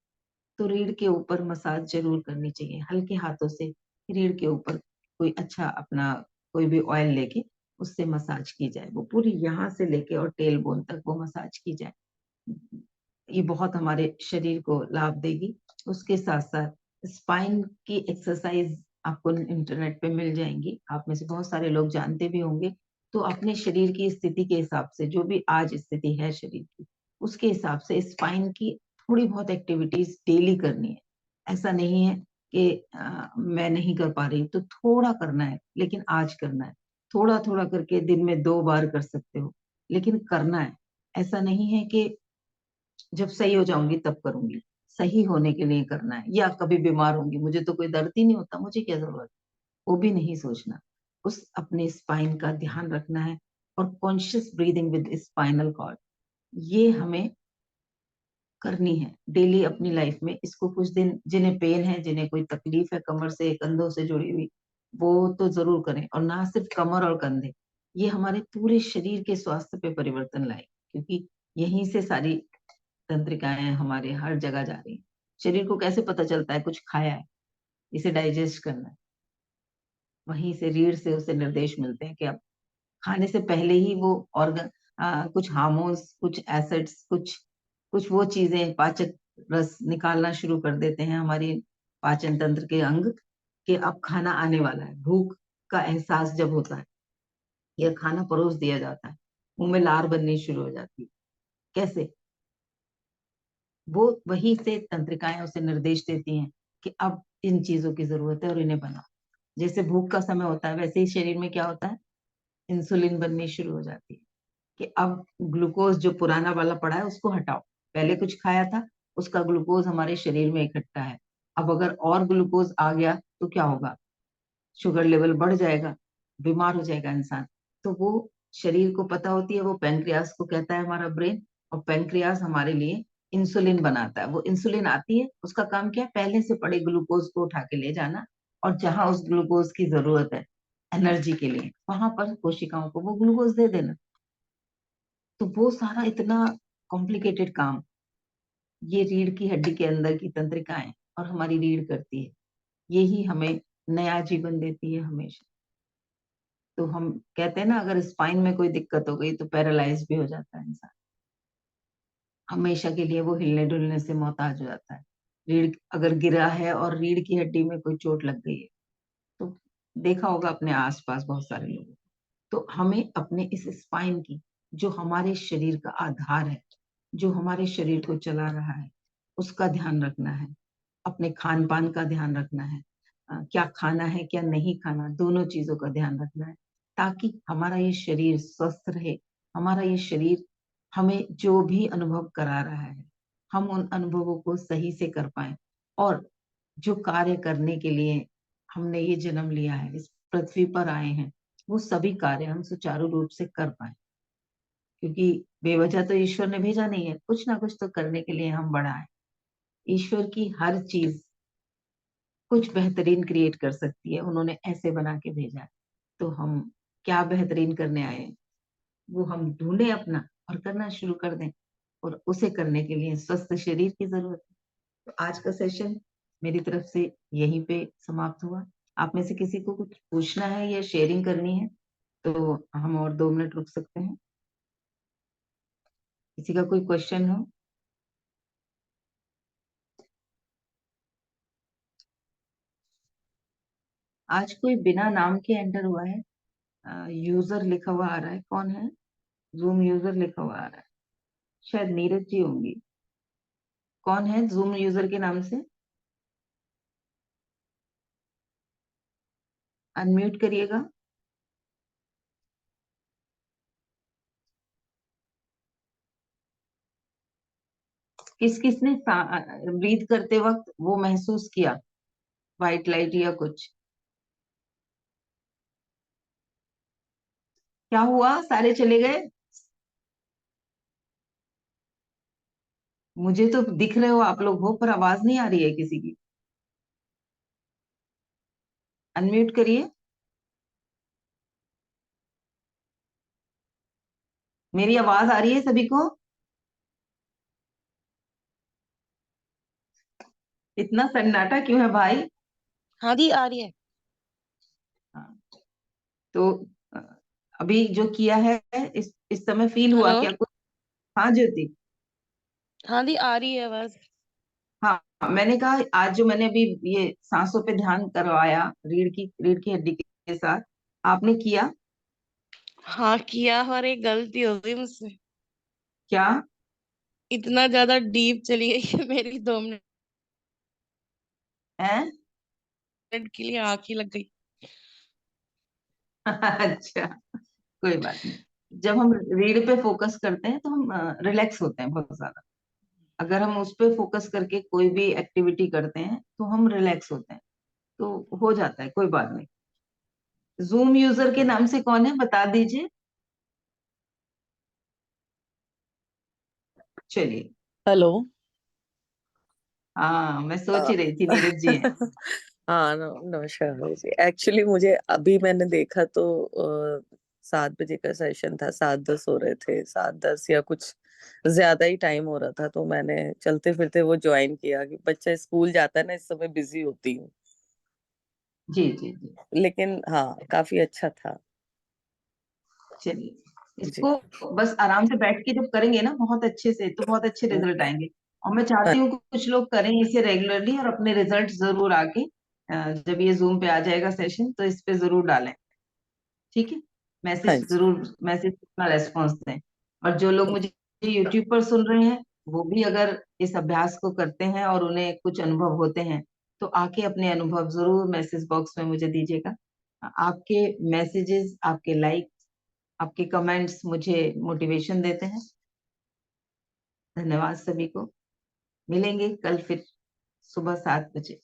तो रीढ़ के ऊपर मसाज जरूर करनी चाहिए। हल्के हाथों से रीढ़ के ऊपर कोई अच्छा अपना कोई भी ऑयल लेके उससे मसाज की जाए, वो पूरी यहाँ से लेके और टेल बोन तक वो मसाज की जाए। ये बहुत हमारे शरीर को लाभ देगी। उसके साथ साथ स्पाइन की एक्सरसाइज आपको इंटरनेट पे मिल जाएंगी, आप में से बहुत सारे लोग जानते भी होंगे। तो अपने शरीर की स्थिति के हिसाब से, जो भी आज स्थिति है शरीर की, उसके हिसाब से स्पाइन की थोड़ी बहुत एक्टिविटीज डेली करनी है। ऐसा नहीं है कि मैं नहीं कर पा रही, तो थोड़ा करना है, लेकिन आज करना है। थोड़ा थोड़ा करके दिन में 2 बार कर सकते हो, लेकिन करना है। ऐसा नहीं है कि जब सही हो जाऊंगी तब करूंगी। सही होने के लिए करना है, या कभी बीमार होंगी, मुझे तो कोई दर्द ही नहीं होता, मुझे क्या जरूरत, वो भी नहीं सोचना। उस अपने स्पाइन का ध्यान रखना है। और conscious breathing with spinal cord, ये हमें करनी है डेली अपनी लाइफ में। इसको कुछ दिन, जिन्हें पेन है, जिन्हें कोई तकलीफ है कमर से कंधों से जुड़ी हुई, वो तो जरूर करें। और ना सिर्फ कमर और कंधे, ये हमारे पूरे शरीर के स्वास्थ्य पे परिवर्तन लाए, क्योंकि यहीं से सारी तंत्रिकाएं हमारे हर जगह जा रही हैं। शरीर को कैसे पता चलता है कुछ खाया है, इसे डाइजेस्ट करना है, वहीं से रीढ़ से उसे निर्देश मिलते हैं कि अब खाने से पहले ही वो ऑर्गन, कुछ हार्मोन्स, कुछ एसिड्स, कुछ कुछ वो चीजें, पाचक रस निकालना शुरू कर देते हैं हमारी पाचन तंत्र के अंग, कि अब खाना आने वाला है। भूख का एहसास जब होता है या खाना परोस दिया जाता है, मुंह में लार बननी शुरू हो जाती है। कैसे? वो वही से तंत्रिकाएं उसे निर्देश देती हैं कि अब इन चीजों की जरूरत है और इन्हें बनाओ। जैसे भूख का समय होता है, वैसे ही शरीर में क्या होता है, इंसुलिन बननी शुरू हो जाती है कि अब ग्लूकोज जो पुराना वाला पड़ा है उसको हटाओ। पहले कुछ खाया था, उसका ग्लूकोज हमारे शरीर में इकट्ठा है। अब अगर और ग्लूकोज आ गया तो क्या होगा, शुगर लेवल बढ़ जाएगा, बीमार हो जाएगा इंसान। तो वो शरीर को पता होती है, वो पेनक्रियास को कहता है हमारा ब्रेन, और पेनक्रियास हमारे लिए इंसुलिन बनाता है। वो इंसुलिन आती है, उसका काम क्या है, पहले से पड़े ग्लूकोज को उठा के ले जाना, और जहां उस ग्लूकोज की जरूरत है एनर्जी के लिए, वहां पर कोशिकाओं को वो ग्लूकोज दे देना। तो वो सारा इतना कॉम्प्लिकेटेड काम ये रीढ़ की हड्डी के अंदर की तंत्रिकाएं और हमारी रीढ़ करती है। यही हमें नया जीवन देती है हमेशा। तो हम कहते हैं ना, अगर स्पाइन में कोई दिक्कत हो गई तो पैरालाइज भी हो जाता है इंसान, हमेशा के लिए वो हिलने डुलने से मोहताज हो जाता है। रीढ़ अगर गिरा है और रीढ़ की हड्डी में कोई चोट लग गई है, तो देखा होगा अपने आसपास बहुत सारे लोगों को। तो हमें अपने इस स्पाइन की, जो हमारे शरीर का आधार है, जो हमारे शरीर को चला रहा है, उसका ध्यान रखना है। अपने खान पान का ध्यान रखना है, क्या खाना है क्या नहीं खाना, दोनों चीजों का ध्यान रखना है, ताकि हमारा ये शरीर स्वस्थ रहे। हमारा ये शरीर हमें जो भी अनुभव करा रहा है, हम उन अनुभवों को सही से कर पाए, और जो कार्य करने के लिए हमने ये जन्म लिया है, इस पृथ्वी पर आए हैं, वो सभी कार्य हम सुचारू रूप से कर पाए। क्योंकि बेवजह तो ईश्वर ने भेजा नहीं है, कुछ ना कुछ तो करने के लिए हम बड़ा है। ईश्वर की हर चीज कुछ बेहतरीन क्रिएट कर सकती है, उन्होंने ऐसे बना के भेजा है। तो हम क्या बेहतरीन करने आए हैं, वो हम ढूंढे अपना और करना शुरू कर दें। और उसे करने के लिए स्वस्थ शरीर की जरूरत है। तो आज का सेशन मेरी तरफ से यहीं पे समाप्त हुआ। आप में से किसी को कुछ पूछना है या शेयरिंग करनी है तो हम और 2 मिनट रुक सकते हैं। किसी का कोई क्वेश्चन हो? आज कोई बिना नाम के एंटर हुआ है, यूजर लिखा हुआ आ रहा है, कौन है? जूम यूजर लिखा हुआ आ रहा है, शायद नीरज जी होंगी। कौन है जूम यूजर के नाम से? अनम्यूट करिएगा। किस किसने ब्रीथ करते वक्त वो महसूस किया, वाइट लाइट या कुछ? क्या हुआ, सारे चले गए? मुझे तो दिख रहे हो आप लोग हो, पर आवाज नहीं आ रही है किसी की। अनम्यूट करिए। मेरी आवाज आ रही है सभी को? इतना सन्नाटा क्यों है भाई? हाँ दी आ रही है। हाँ, तो अ, अभी जो किया है, इस समय फील हुआ हेलो। क्या कुछ? हाँ ज्योति। हाँ दी आ रही है बस। हाँ, मैंने कहा आज जो मैंने अभी ये सांसों पे ध्यान करवाया, रीढ़ की हड्डी के साथ, आपने किया? हाँ किया, और एक गलती हो गई मुझसे। क्या? इतना ज्यादा डीप चली गई कि मेरी 2 मिनट है? के लिए आंख ही लग गई। अच्छा, कोई बात नहीं। जब हम रीढ़ पे फोकस करते हैं तो हम रिलैक्स होते हैं बहुत ज्यादा। अगर हम उस पे फोकस करके कोई भी एक्टिविटी करते हैं तो हम रिलैक्स होते हैं, तो हो जाता है, कोई बात नहीं। जूम यूजर के नाम से कौन है, बता दीजिए। चलिए। हेलो। हाँ, मैं सोच अ, ही रही थी नीरज जी हैं। हाँ, नमस्कार जी। एक्चुअली मुझे अभी मैंने देखा तो 7 बजे का सेशन था, 7:10 हो रहे थे, 7:10 या कुछ ज्यादा ही टाइम हो रहा था, तो मैंने चलते फिरते वो ज्वाइन किया कि बच्चा स्कूल जाता है ना, इस समय बिजी होती हूँ। जी जी जी। लेकिन हाँ, काफी अच्छा था। चलिए, जी। इसको बस आराम से बैठ के जब करेंगे ना बहुत अच्छे से, तो बहुत अच्छे रिजल्ट आएंगे। और मैं हाँ। चाहती हूँ कि कुछ लोग करें इसे रेगुलरली और अपने रिजल्ट जरूर आके जब ये जूम पे आ जाएगा सेशन तो इस पे जरूर डालें। ठीक है? हाँ मैसेज जी। जरूर, मैसेज अपना रेस्पॉन्स दें। और जो लोग मुझे यूट्यूब पर सुन रहे हैं, वो भी अगर इस अभ्यास को करते हैं और उन्हें कुछ अनुभव होते हैं, तो आके अपने अनुभव जरूर मैसेज बॉक्स में मुझे दीजिएगा। आपके मैसेजेस, आपके लाइक, आपके कमेंट्स मुझे मोटिवेशन देते हैं। धन्यवाद सभी को। मिलेंगे कल फिर सुबह 7 बजे।